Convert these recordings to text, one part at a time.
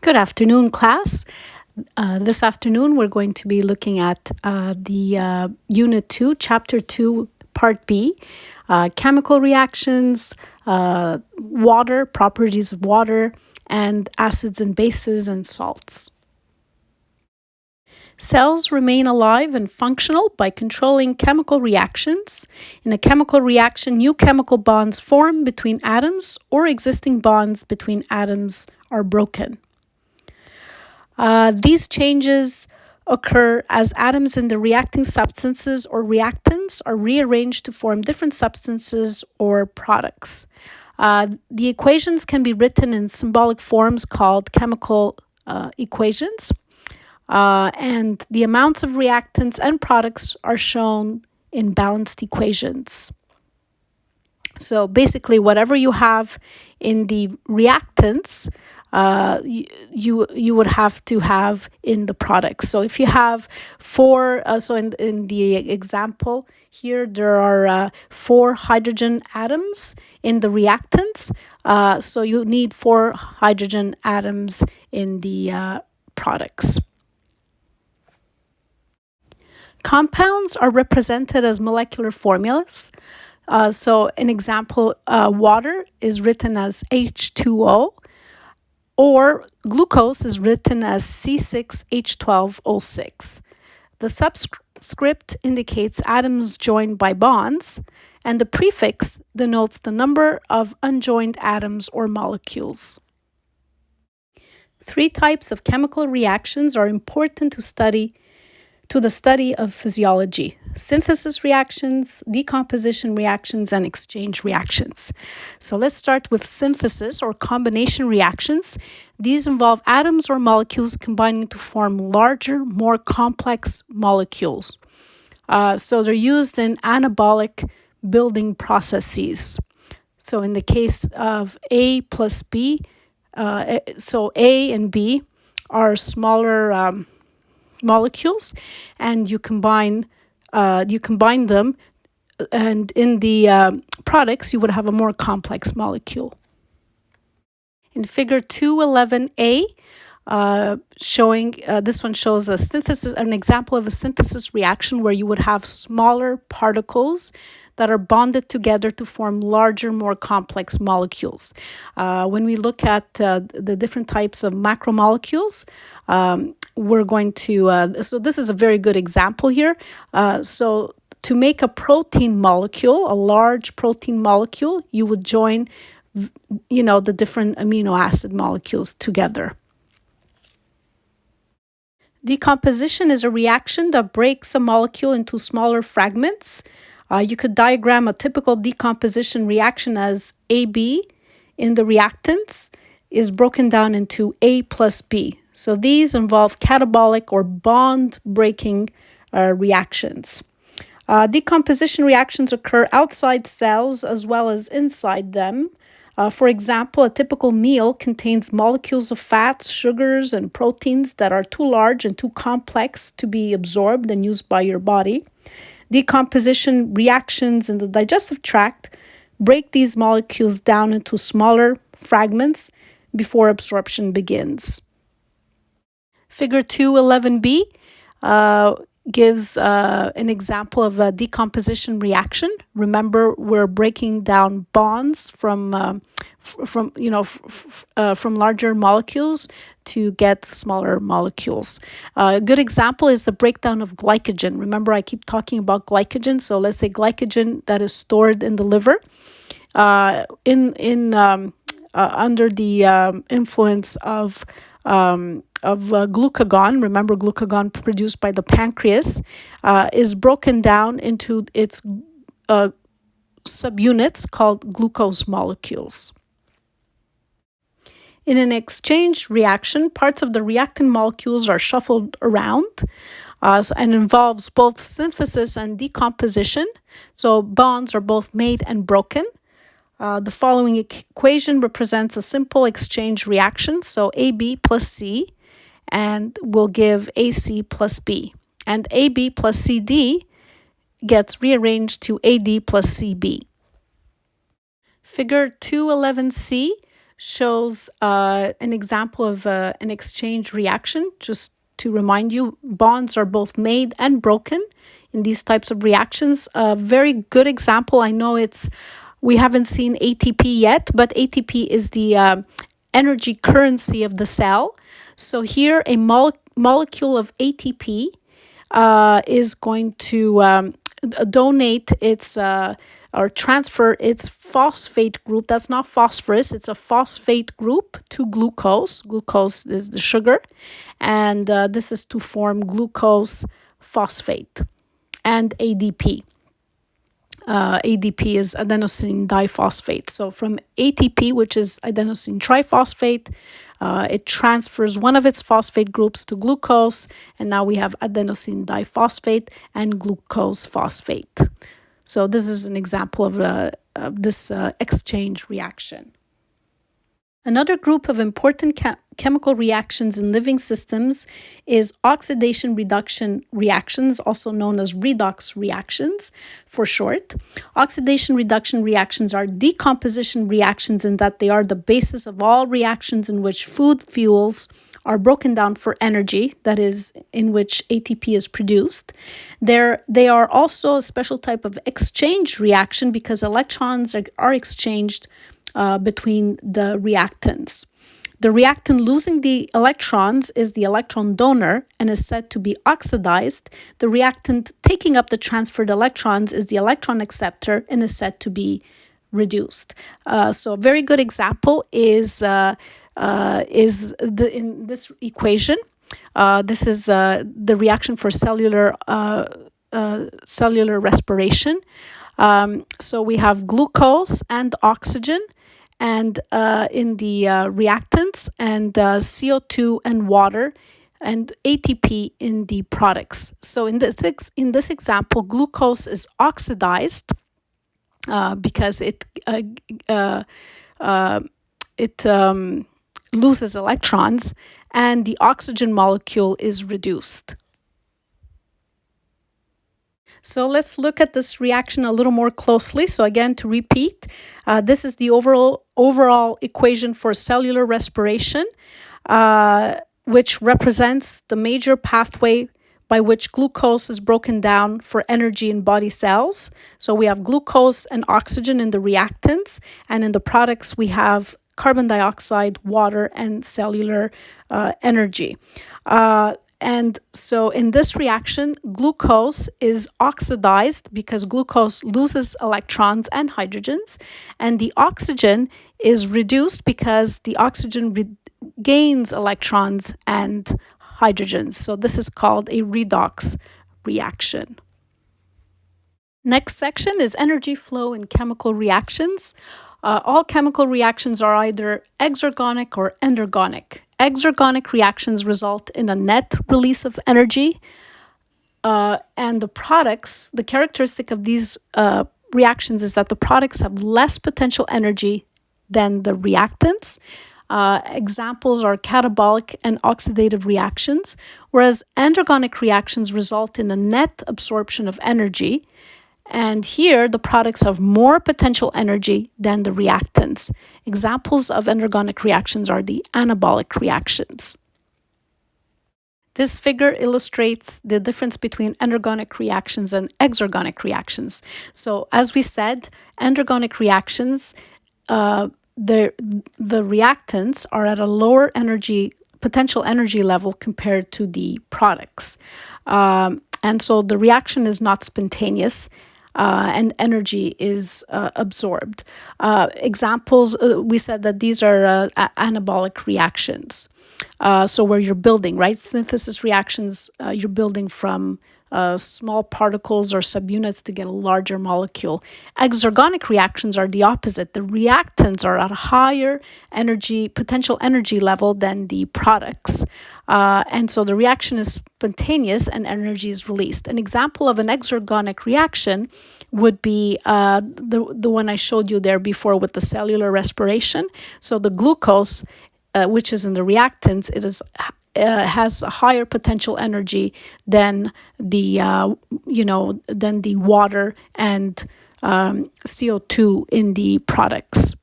Good afternoon, class. This afternoon, we're going to be looking at the Unit 2, Chapter 2, Part B, chemical reactions, water, properties of water, and acids and bases and salts. Cells remain alive and functional by controlling chemical reactions. In a chemical reaction, new chemical bonds form between atoms, or existing bonds between atoms are broken. These changes occur as atoms in the reacting substances or reactants are rearranged to form different substances or products. The equations can be written in symbolic forms called chemical equations, and the amounts of reactants and products are shown in balanced equations. So basically, whatever you have in the reactants, you would have to have in the products. So if you have four, so in the example here, there are 4 hydrogen atoms in the reactants. So you need 4 hydrogen atoms in the products. Compounds are represented as molecular formulas. So an example, water is written as H2O, or glucose is written as C6H12O6. The subscript indicates atoms joined by bonds, and the prefix denotes the number of unjoined atoms or molecules. 3 types of chemical reactions are important to the study of physiology: synthesis reactions, decomposition reactions, and exchange reactions. So let's start with synthesis or combination reactions. These involve atoms or molecules combining to form larger, more complex molecules. So they're used in anabolic building processes. So in the case of A plus B, so A and B are smaller molecules, and you combine them, and in the products you would have a more complex molecule. In figure 211a, showing this one shows an example of a synthesis reaction where you would have smaller particles that are bonded together to form larger, more complex molecules. When we look at the different types of macromolecules, we're going to, so this is a very good example here. So to make a protein molecule, a large protein molecule, you would join, the different amino acid molecules together. Decomposition is a reaction that breaks a molecule into smaller fragments. You could diagram a typical decomposition reaction as AB in the reactants is broken down into A plus B. So these involve catabolic or bond-breaking reactions. Decomposition reactions occur outside cells as well as inside them. For example, a typical meal contains molecules of fats, sugars, and proteins that are too large and too complex to be absorbed and used by your body. Decomposition reactions in the digestive tract break these molecules down into smaller fragments before absorption begins. Figure 211b gives an example of a decomposition reaction. Remember, we're breaking down bonds from larger molecules to get smaller molecules. A good example is the breakdown of glycogen. Remember, I keep talking about glycogen. So let's say glycogen that is stored in the liver, under the influence of glucagon. Remember, glucagon produced by the pancreas is broken down into its subunits called glucose molecules. In an exchange reaction, parts of the reactant molecules are shuffled around and involves both synthesis and decomposition. So bonds are both made and broken. The following equation represents a simple exchange reaction. So AB plus C and will give AC plus B. And AB plus CD gets rearranged to AD plus CB. Figure 211C shows an example of an exchange reaction. Just to remind you, bonds are both made and broken in these types of reactions. A very good example, I know we haven't seen ATP yet, but ATP is the energy currency of the cell. So here a molecule of ATP is going to donate its or transfer its phosphate group. That's not phosphorus, it's a phosphate group to glucose. Glucose is the sugar, and this is to form glucose phosphate and ADP. ADP is adenosine diphosphate. So from ATP, which is adenosine triphosphate, it transfers one of its phosphate groups to glucose, and now we have adenosine diphosphate and glucose phosphate. So this is an example of this exchange reaction. Another group of important chemical reactions in living systems is oxidation reduction reactions, also known as redox reactions for short. Oxidation reduction reactions are decomposition reactions in that they are the basis of all reactions in which food fuels are broken down for energy, that is, in which ATP is produced. They are also a special type of exchange reaction because electrons are exchanged between the reactants. The reactant losing the electrons is the electron donor and is said to be oxidized. The reactant taking up the transferred electrons is the electron acceptor and is said to be reduced. So a very good example is in this equation. This is the reaction for cellular respiration. So we have glucose and oxygen, and in the reactants, and CO2 and water, and ATP in the products. So in this example, glucose is oxidized because it loses electrons, and the oxygen molecule is reduced. So let's look at this reaction a little more closely. So again, to repeat, this is the overall equation for cellular respiration, which represents the major pathway by which glucose is broken down for energy in body cells. So we have glucose and oxygen in the reactants, and in the products we have carbon dioxide, water, and cellular energy. And so in this reaction, glucose is oxidized because glucose loses electrons and hydrogens, and the oxygen is reduced because the oxygen gains electrons and hydrogens. So this is called a redox reaction. Next section is energy flow in chemical reactions. All chemical reactions are either exergonic or endergonic. Exergonic reactions result in a net release of energy, and the characteristic of these reactions is that the products have less potential energy than the reactants. Examples are catabolic and oxidative reactions, whereas endergonic reactions result in a net absorption of energy. And here, the products have more potential energy than the reactants. Examples of endergonic reactions are the anabolic reactions. This figure illustrates the difference between endergonic reactions and exergonic reactions. So, as we said, endergonic reactions, the reactants are at a lower potential energy level compared to the products. And so the reaction is not spontaneous. And energy is absorbed. Examples, we said that these are anabolic reactions. So where you're building, right? Synthesis reactions, you're building from small particles or subunits to get a larger molecule. Exergonic reactions are the opposite. The reactants are at a higher potential energy level than the products. And so the reaction is spontaneous and energy is released. An example of an exergonic reaction would be the one I showed you there before with the cellular respiration. So the glucose, which is in the reactants, has a higher potential energy than the water and CO2 in the products.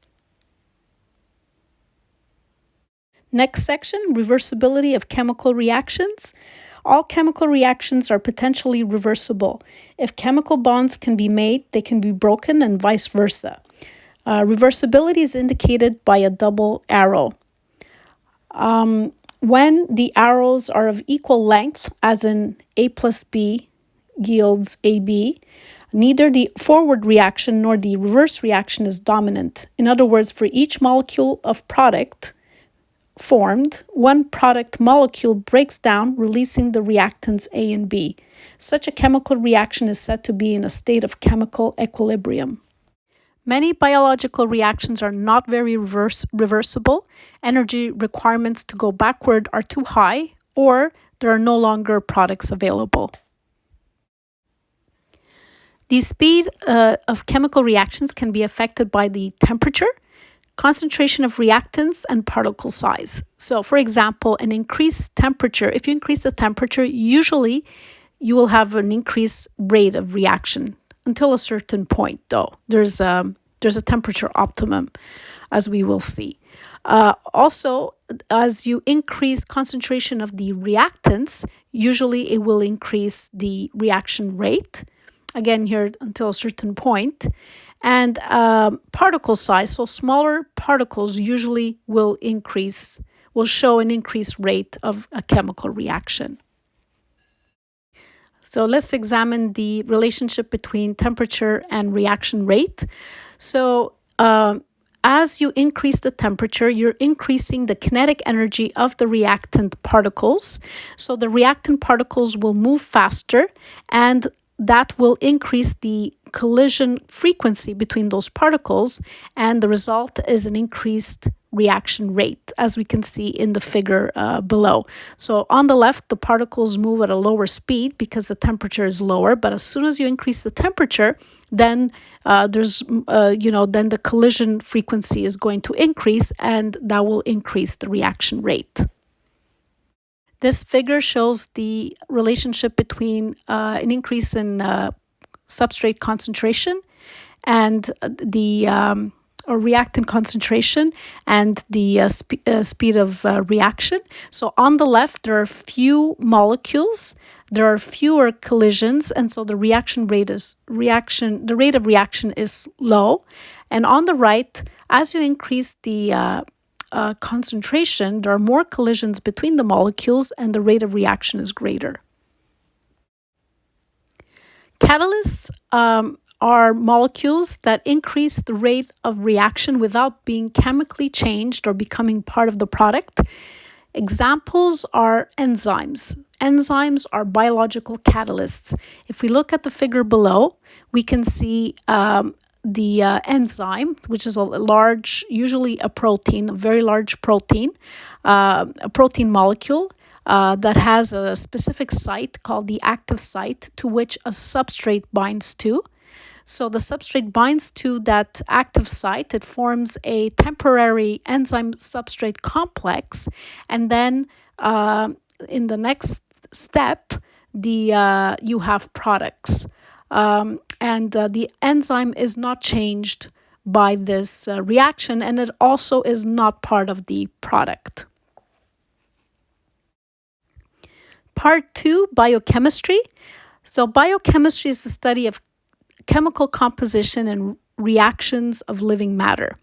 Next section, reversibility of chemical reactions. All chemical reactions are potentially reversible. If chemical bonds can be made, they can be broken and vice versa. Reversibility is indicated by a double arrow. When the arrows are of equal length, as in A plus B yields AB, neither the forward reaction nor the reverse reaction is dominant. In other words, for each molecule of product formed, one product molecule breaks down, releasing the reactants A and B. Such a chemical reaction is said to be in a state of chemical equilibrium. Many biological reactions are not very reversible. Energy requirements to go backward are too high, or there are no longer products available. The speed of chemical reactions can be affected by the temperature, concentration of reactants, and particle size. So, for example, an increased temperature, if you increase the temperature, usually you will have an increased rate of reaction until a certain point, though. There's a temperature optimum, as we will see. Also, as you increase concentration of the reactants, usually it will increase the reaction rate. Again, here until a certain point. And particle size, so smaller particles usually will show an increased rate of a chemical reaction. So let's examine the relationship between temperature and reaction rate. So as you increase the temperature, you're increasing the kinetic energy of the reactant particles. So the reactant particles will move faster, and that will increase the collision frequency between those particles, and the result is an increased reaction rate, as we can see in the figure below. So on the left, the particles move at a lower speed because the temperature is lower, but as soon as you increase the temperature, then then the collision frequency is going to increase, and that will increase the reaction rate. This figure shows the relationship between an increase in substrate concentration and the reactant concentration and the speed of reaction. So on the left, there are few molecules, there are fewer collisions, and so the rate of reaction is low. And on the right, as you increase the concentration, there are more collisions between the molecules, and the rate of reaction is greater. Catalysts are molecules that increase the rate of reaction without being chemically changed or becoming part of the product. Examples are enzymes. Enzymes are biological catalysts. If we look at the figure below, we can see the enzyme, which is usually a protein, a very large protein, a protein molecule that has a specific site called the active site to which a substrate binds to. So the substrate binds to that active site, it forms a temporary enzyme substrate complex, and then in the next step, you have products. And the enzyme is not changed by this reaction, and it also is not part of the product. Part 2, biochemistry. So biochemistry is the study of chemical composition and reactions of living matter.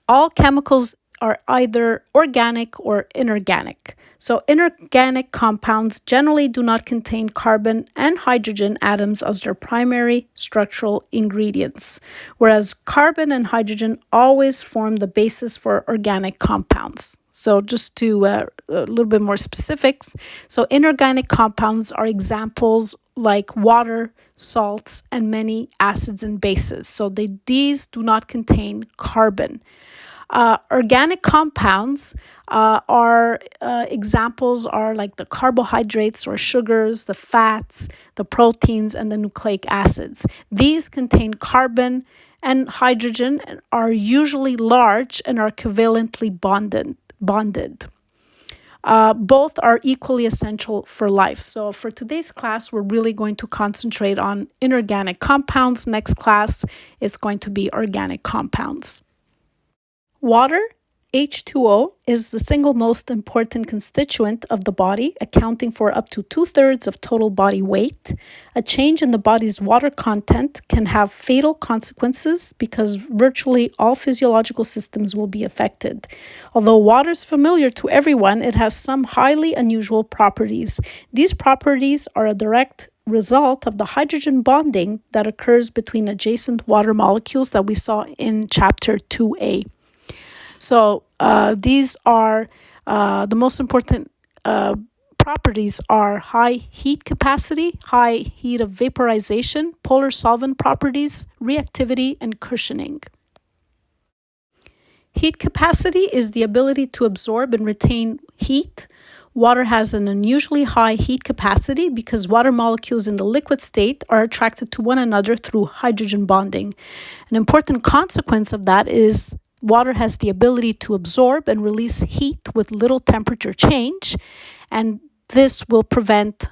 All chemicals are either organic or inorganic. So inorganic compounds generally do not contain carbon and hydrogen atoms as their primary structural ingredients, whereas carbon and hydrogen always form the basis for organic compounds. So just to a little bit more specifics, so inorganic compounds are examples like water, salts, and many acids and bases. So these do not contain carbon. Organic compounds examples are like the carbohydrates or sugars, the fats, the proteins, and the nucleic acids. These contain carbon and hydrogen and are usually large and are covalently bonded. Both are equally essential for life. So for today's class, we're really going to concentrate on inorganic compounds. Next class is going to be organic compounds. Water H2O is the single most important constituent of the body, accounting for up to 2/3 of total body weight. A change in the body's water content can have fatal consequences because virtually all physiological systems will be affected. Although water is familiar to everyone, it has some highly unusual properties. These properties are a direct result of the hydrogen bonding that occurs between adjacent water molecules that we saw in chapter 2a. So these are the most important properties are high heat capacity, high heat of vaporization, polar solvent properties, reactivity, and cushioning. Heat capacity is the ability to absorb and retain heat. Water has an unusually high heat capacity because water molecules in the liquid state are attracted to one another through hydrogen bonding. An important consequence of that is water has the ability to absorb and release heat with little temperature change, and this will prevent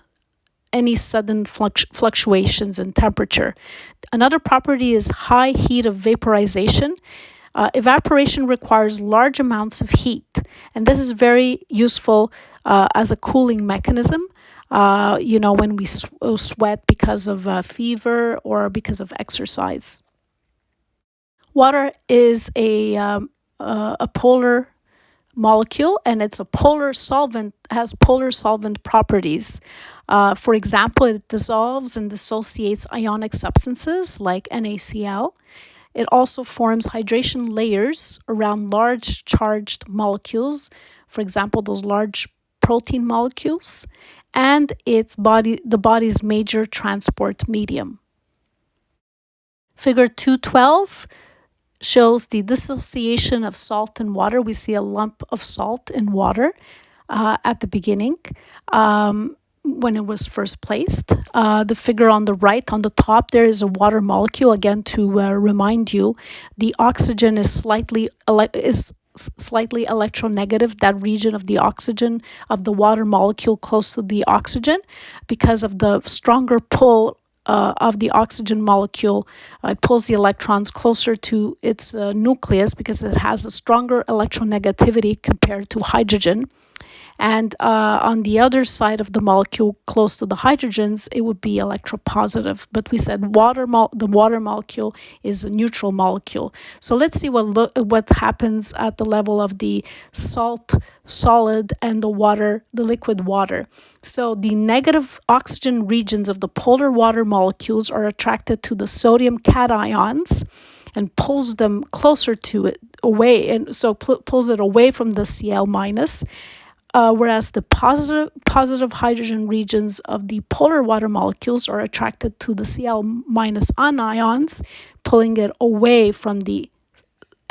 any sudden fluctuations in temperature. Another property is high heat of vaporization. Evaporation requires large amounts of heat, and this is very useful as a cooling mechanism. When we sweat because of fever or because of exercise. Water is a polar molecule, and it's a polar solvent, has polar solvent properties. For example, it dissolves and dissociates ionic substances like NaCl. It also forms hydration layers around large charged molecules, for example, those large protein molecules, and the body's major transport medium. Figure 212 shows the dissociation of salt and water. We see a lump of salt in water at the beginning when it was first placed. The figure on the right, on the top, there is a water molecule. Again, to remind you, the oxygen is slightly electronegative, that region of the oxygen, of the water molecule close to the oxygen, because of the stronger pull of the oxygen molecule. It pulls the electrons closer to its nucleus because it has a stronger electronegativity compared to hydrogen. And on the other side of the molecule, close to the hydrogens, it would be electropositive. But we said the water molecule is a neutral molecule. So let's see what happens at the level of the salt solid and the liquid water. So the negative oxygen regions of the polar water molecules are attracted to the sodium cations and pulls them closer to it, away, and so pulls it away from the Cl minus. Whereas the positive hydrogen regions of the polar water molecules are attracted to the Cl minus anions, pulling it away from the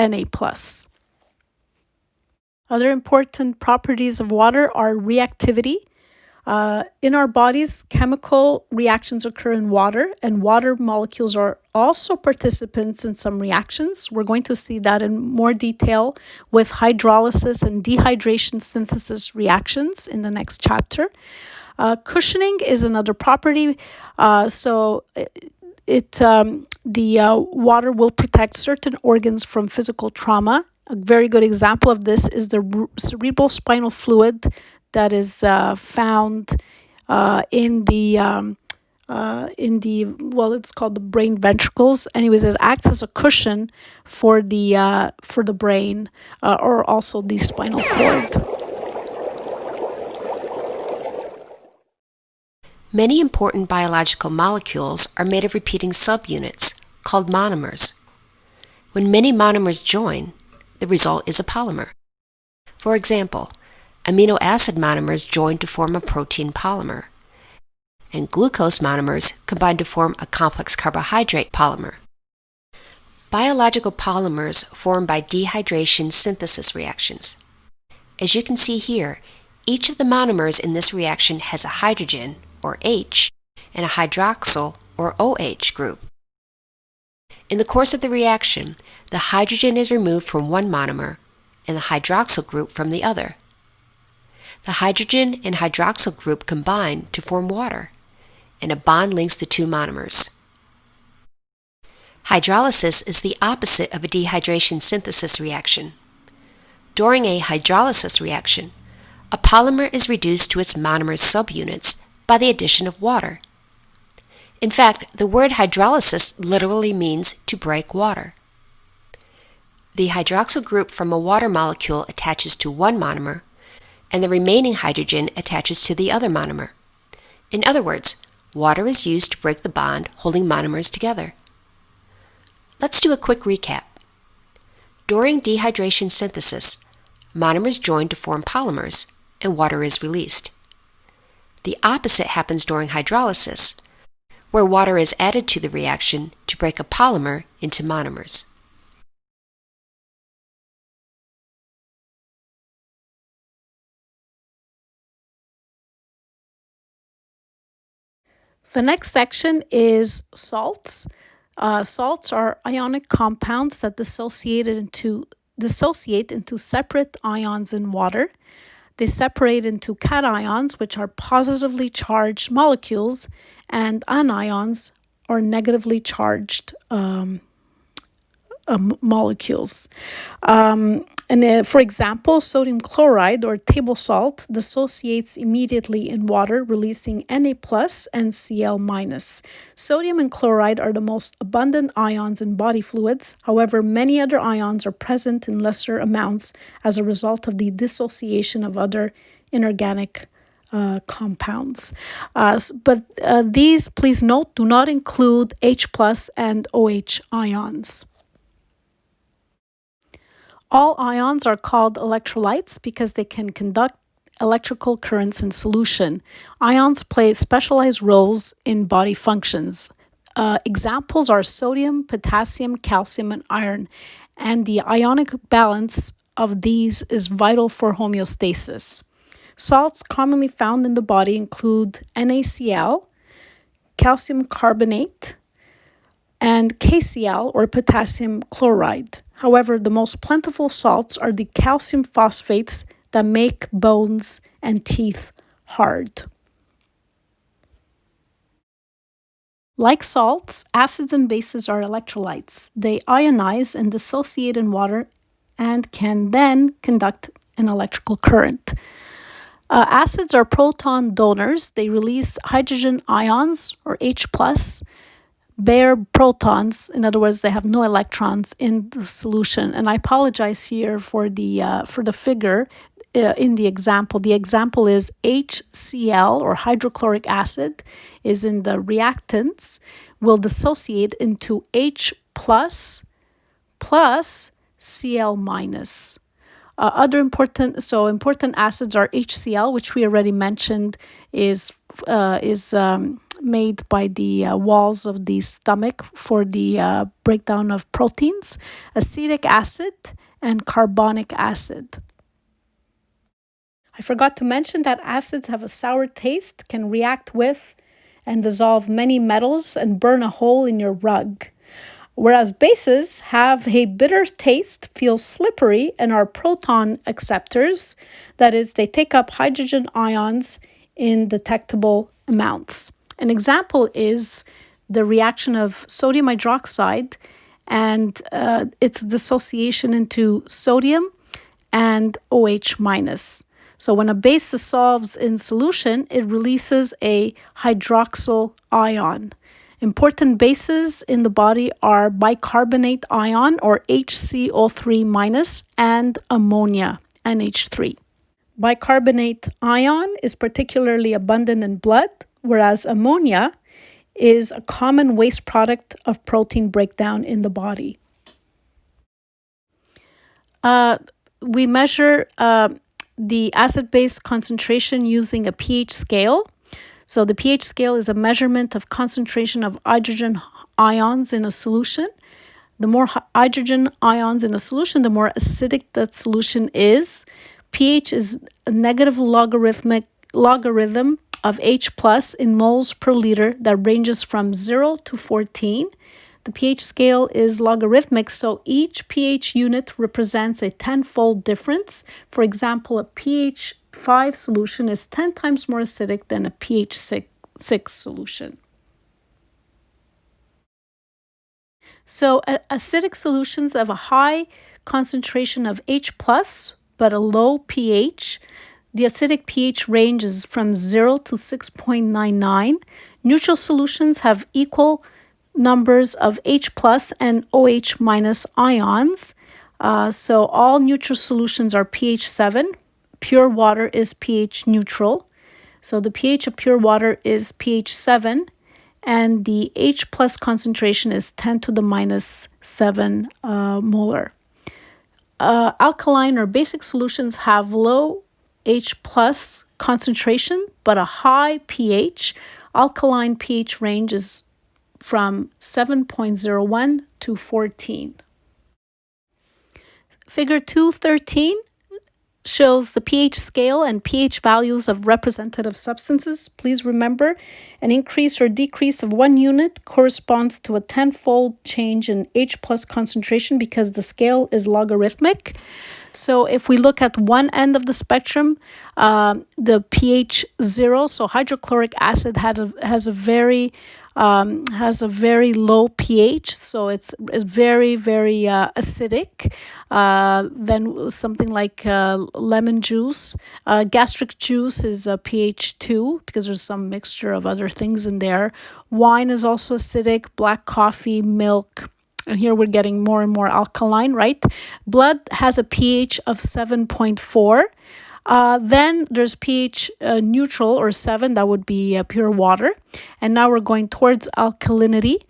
Na plus. Other important properties of water are reactivity. In our bodies, chemical reactions occur in water, and water molecules are also participants in some reactions. We're going to see that in more detail with hydrolysis and dehydration synthesis reactions in the next chapter. Cushioning is another property. The water will protect certain organs from physical trauma. A very good example of this is the cerebral spinal fluid that is found it's called the brain ventricles. Anyways, it acts as a cushion for the brain or also the spinal cord. Many important biological molecules are made of repeating subunits called monomers. When many monomers join, the result is a polymer. For example, amino acid monomers join to form a protein polymer, and glucose monomers combine to form a complex carbohydrate polymer. Biological polymers form by dehydration synthesis reactions. As you can see here, each of the monomers in this reaction has a hydrogen, or H, and a hydroxyl, or OH group. In the course of the reaction, the hydrogen is removed from one monomer and the hydroxyl group from the other. The hydrogen and hydroxyl group combine to form water, and a bond links the two monomers. Hydrolysis is the opposite of a dehydration synthesis reaction. During a hydrolysis reaction, a polymer is reduced to its monomer subunits by the addition of water. In fact, the word hydrolysis literally means to break water. The hydroxyl group from a water molecule attaches to one monomer, and the remaining hydrogen attaches to the other monomer. In other words, water is used to break the bond holding monomers together. Let's do a quick recap. During dehydration synthesis, monomers join to form polymers, and water is released. The opposite happens during hydrolysis, where water is added to the reaction to break a polymer into monomers. The next section is salts. Salts are ionic compounds that dissociate into separate ions in water. They separate into cations, which are positively charged molecules, and anions, or negatively charged molecules. For example, sodium chloride or table salt dissociates immediately in water, releasing Na plus and Cl minus. Sodium and chloride are the most abundant ions in body fluids. However, many other ions are present in lesser amounts as a result of the dissociation of other inorganic compounds. But these, please note, do not include H plus and OH ions. All ions are called electrolytes because they can conduct electrical currents in solution. Ions play specialized roles in body functions. Examples are sodium, potassium, calcium, and iron, and the ionic balance of these is vital for homeostasis. Salts commonly found in the body include NaCl, calcium carbonate, and KCl, or potassium chloride. However, the most plentiful salts are the calcium phosphates that make bones and teeth hard. Like salts, acids and bases are electrolytes. They ionize and dissociate in water and can then conduct an electrical current. Acids are proton donors. They release hydrogen ions, or H plus, bare protons. In other words, they have no electrons in the solution. And I apologize here for the figure in the example. The example is HCl, or hydrochloric acid, is in the reactants, will dissociate into H plus Cl minus. Other important acids are HCl, which we already mentioned is made by the walls of the stomach for the breakdown of proteins, acetic acid, and carbonic acid. I forgot to mention that acids have a sour taste, can react with and dissolve many metals, and burn a hole in your rug. Whereas bases have a bitter taste, feel slippery, and are proton acceptors. That is, they take up hydrogen ions in detectable amounts. An example is the reaction of sodium hydroxide and its dissociation into sodium and OH minus. So when a base dissolves in solution, it releases a hydroxyl ion. Important bases in the body are bicarbonate ion, or HCO3 minus, and ammonia, NH3. Bicarbonate ion is particularly abundant in blood, whereas ammonia is a common waste product of protein breakdown in the body. We measure the acid-base concentration using a pH scale. So the pH scale is a measurement of concentration of hydrogen ions in a solution. The more hydrogen ions in a solution, the more acidic that solution is. pH is a negative logarithm of H plus in moles per liter that ranges from 0 to 14. The pH scale is logarithmic, so each pH unit represents a 10-fold difference. For example, a pH 5 solution is 10 times more acidic than a pH 6 solution. So acidic solutions of a high concentration of H plus but a low pH. The acidic pH range is from 0 to 6.99. Neutral solutions have equal numbers of H plus and OH minus ions. So all neutral solutions are pH 7. Pure water is pH neutral. So the pH of pure water is pH 7, and the H plus concentration is 10 to the minus 7 molar. Alkaline or basic solutions have low H plus concentration, but a high pH. Alkaline pH range is from 7.01 to 14. Figure 213 shows the pH scale and pH values of representative substances. Please remember, an increase or decrease of 1 unit corresponds to a 10-fold change in H plus concentration because the scale is logarithmic. So if we look at one end of the spectrum, the pH 0, so hydrochloric acid has a very low pH, so it's very, very acidic. Then something like lemon juice. Gastric juice is a pH 2 because there's some mixture of other things in there. Wine is also acidic, black coffee, milk. And here we're getting more and more alkaline, right? Blood has a pH of 7.4. Then there's pH neutral or 7, that would be pure water. And now we're going towards alkalinity.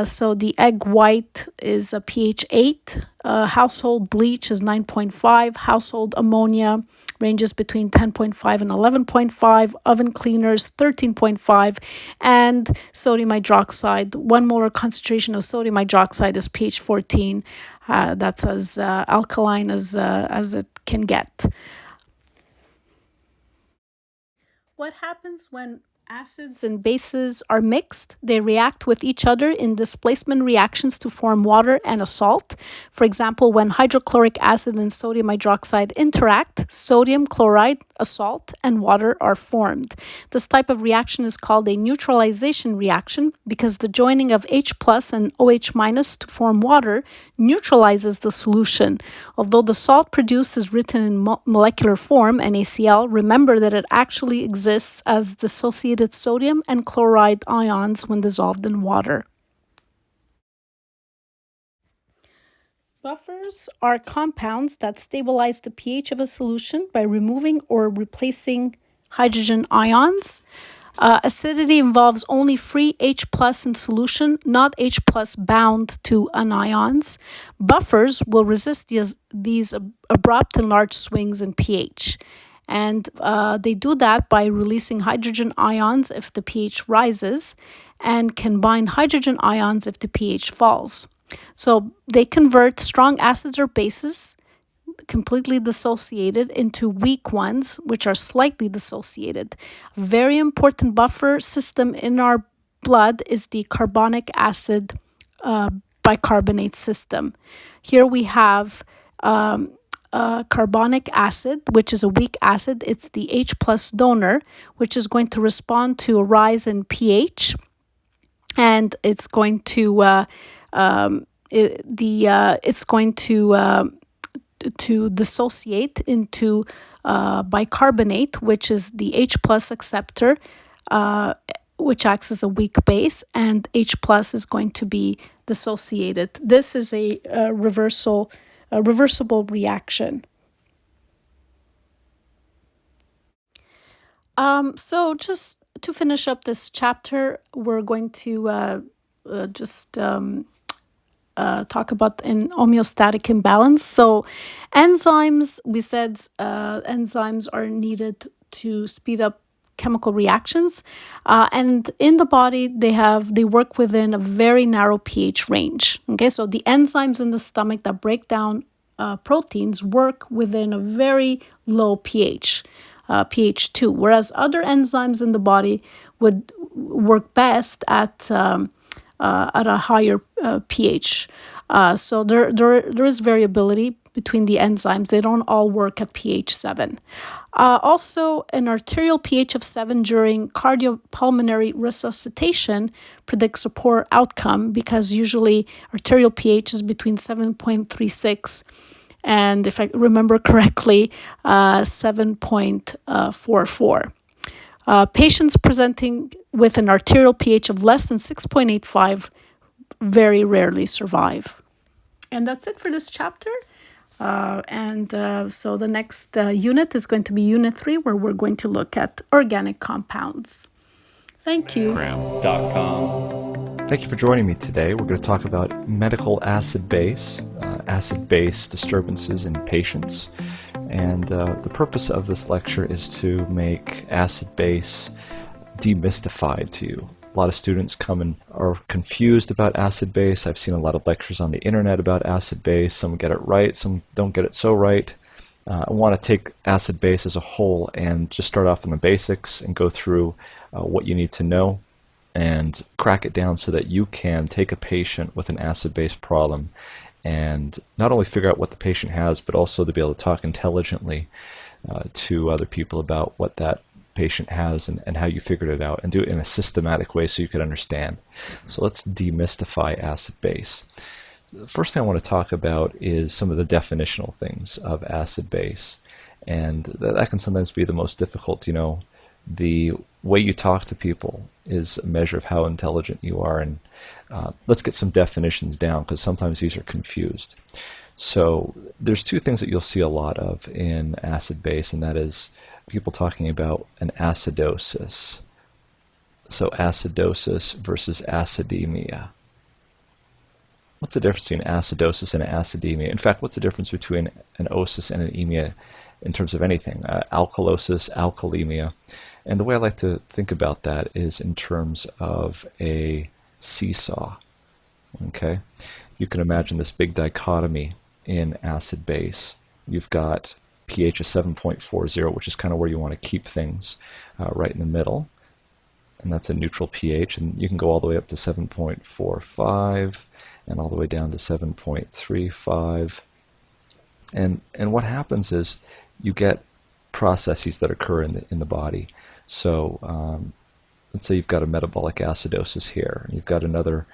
So the egg white is a pH 8. Household bleach is 9.5. Household ammonia ranges between 10.5 and 11.5. Oven cleaners 13.5. And sodium hydroxide, 1 molar concentration of sodium hydroxide is pH 14. That's as alkaline as it can get. What happens when acids and bases are mixed? They react with each other in displacement reactions to form water and a salt. For example, when hydrochloric acid and sodium hydroxide interact, sodium chloride, a salt, and water are formed. This type of reaction is called a neutralization reaction because the joining of H plus and OH minus to form water neutralizes the solution. Although the salt produced is written in molecular form, NaCl, remember that it actually exists as dissociated sodium and chloride ions when dissolved in water. Buffers are compounds that stabilize the pH of a solution by removing or replacing hydrogen ions. Acidity involves only free H plus in solution, not H plus bound to anions. Buffers will resist these abrupt and large swings in pH. And they do that by releasing hydrogen ions if the pH rises and can bind hydrogen ions if the pH falls. So they convert strong acids or bases, completely dissociated, into weak ones, which are slightly dissociated. A very important buffer system in our blood is the carbonic acid bicarbonate system. Here we have carbonic acid, which is a weak acid. It's the H plus donor, which is going to respond to a rise in pH, and it's going to dissociate into bicarbonate, which is the H plus acceptor, which acts as a weak base, and H plus is going to be dissociated. This is a reversible reaction. So just to finish up this chapter, we're going to talk about an homeostatic imbalance. So enzymes, we said enzymes are needed to speed up chemical reactions, and in the body they work within a very narrow pH range. Okay, so the enzymes in the stomach that break down proteins work within a very low pH, pH 2, whereas other enzymes in the body would work best at a higher pH. So there is variability between the enzymes. They don't all work at pH 7. Also, an arterial pH of 7 during cardiopulmonary resuscitation predicts a poor outcome because usually arterial pH is between 7.36 and if I remember correctly, 7.44. Patients presenting with an arterial pH of less than 6.85 very rarely survive. And that's it for this chapter. So the next unit is going to be Unit 3, where we're going to look at organic compounds. Thank you. Thank you for joining me today. We're going to talk about medical acid-base disturbances in patients. And the purpose of this lecture is to make acid-base demystified to you. A lot of students come and are confused about acid-base. I've seen a lot of lectures on the internet about acid-base. Some get it right, some don't get it so right. I want to take acid-base as a whole and just start off on the basics and go through what you need to know and crack it down so that you can take a patient with an acid-base problem and not only figure out what the patient has, but also to be able to talk intelligently to other people about what that patient has and how you figured it out, and do it in a systematic way so you could understand. So let's demystify acid-base. The first thing I want to talk about is some of the definitional things of acid-base, and that can sometimes be the most difficult. You know, the way you talk to people is a measure of how intelligent you are, and let's get some definitions down because sometimes these are confused. So there's two things that you'll see a lot of in acid-base, and that is people talking about an acidosis. So acidosis versus acidemia. What's the difference between acidosis and acidemia? In fact, what's the difference between an osis and an emia in terms of anything? Alkalosis, alkalemia. And the way I like to think about that is in terms of a seesaw. Okay? You can imagine this big dichotomy in acid-base. You've got pH of 7.40, which is kind of where you want to keep things, right in the middle. And that's a neutral pH. And you can go all the way up to 7.45 and all the way down to 7.35. And what happens is you get processes that occur in the body. So let's say you've got a metabolic acidosis here, and you've got another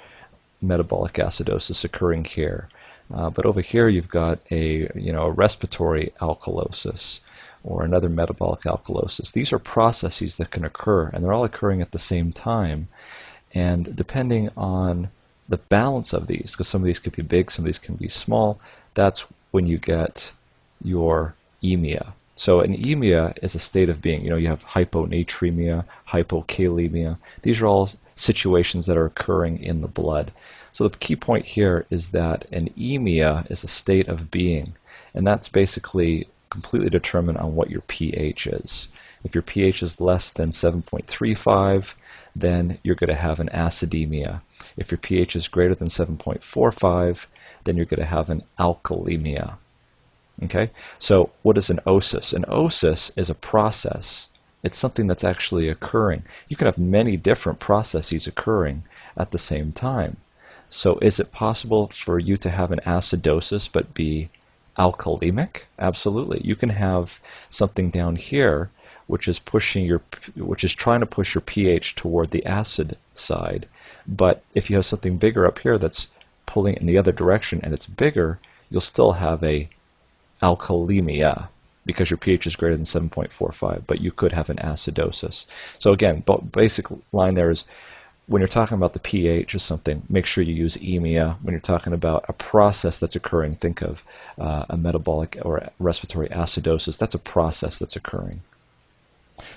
metabolic acidosis occurring here. But over here you've got a respiratory alkalosis or another metabolic alkalosis. These are processes that can occur, and they're all occurring at the same time. And depending on the balance of these, because some of these could be big, some of these can be small, that's when you get your emia. So an emia is a state of being. You have hyponatremia, hypokalemia. These are all situations that are occurring in the blood. So the key point here is that an emia is a state of being, and that's basically completely determined on what your pH is. If your pH is less than 7.35, then you're going to have an acidemia. If your pH is greater than 7.45, then you're going to have an alkalemia. Okay? So what is an osis? An osis is a process. It's something that's actually occurring. You can have many different processes occurring at the same time. So is it possible for you to have an acidosis but be alkalemic? Absolutely. You can have something down here which is trying to push your pH toward the acid side. But if you have something bigger up here that's pulling in the other direction and it's bigger, you'll still have a alkalemia because your pH is greater than 7.45, but you could have an acidosis. So again, basic line there is when you're talking about the pH of something, make sure you use emia. When you're talking about a process that's occurring, think of a metabolic or respiratory acidosis. That's a process that's occurring.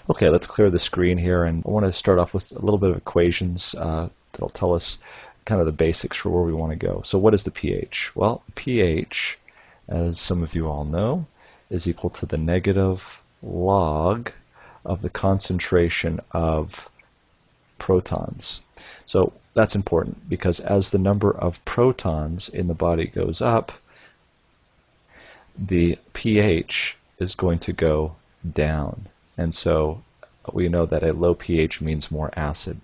Okay, let's clear the screen here, and I want to start off with a little bit of equations that'll tell us kind of the basics for where we want to go. So what is the pH? Well, pH, as some of you all know, is equal to the negative log of the concentration of protons. So that's important because as the number of protons in the body goes up, the pH is going to go down. And so we know that a low pH means more acid.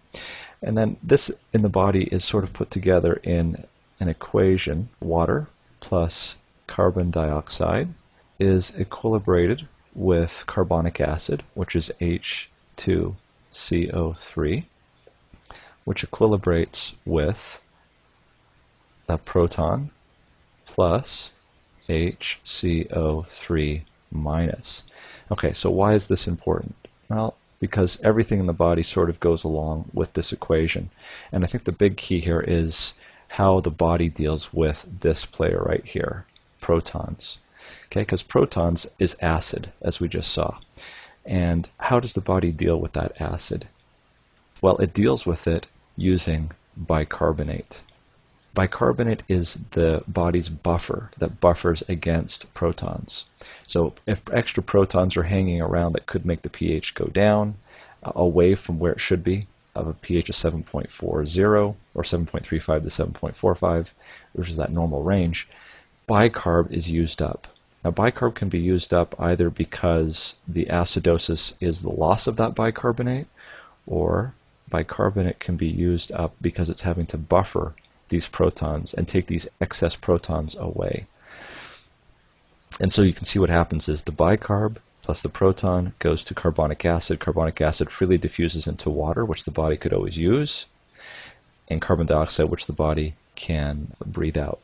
And then this in the body is sort of put together in an equation. Water plus carbon dioxide is equilibrated with carbonic acid, which is H2CO3, which equilibrates with a proton plus HCO3 minus. Okay, so why is this important? Well, because everything in the body sort of goes along with this equation. And I think the big key here is how the body deals with this player right here, protons. Okay, because protons is acid, as we just saw. And how does the body deal with that acid? Well, it deals with it using bicarbonate. Bicarbonate is the body's buffer that buffers against protons. So if extra protons are hanging around that could make the pH go down away from where it should be, of a pH of 7.40 or 7.35 to 7.45, which is that normal range, bicarb is used up. Now, bicarb can be used up either because the acidosis is the loss of that bicarbonate, or bicarbonate can be used up because it's having to buffer these protons and take these excess protons away. And so you can see what happens is the bicarb plus the proton goes to carbonic acid. Carbonic acid freely diffuses into water, which the body could always use, and carbon dioxide, which the body can breathe out.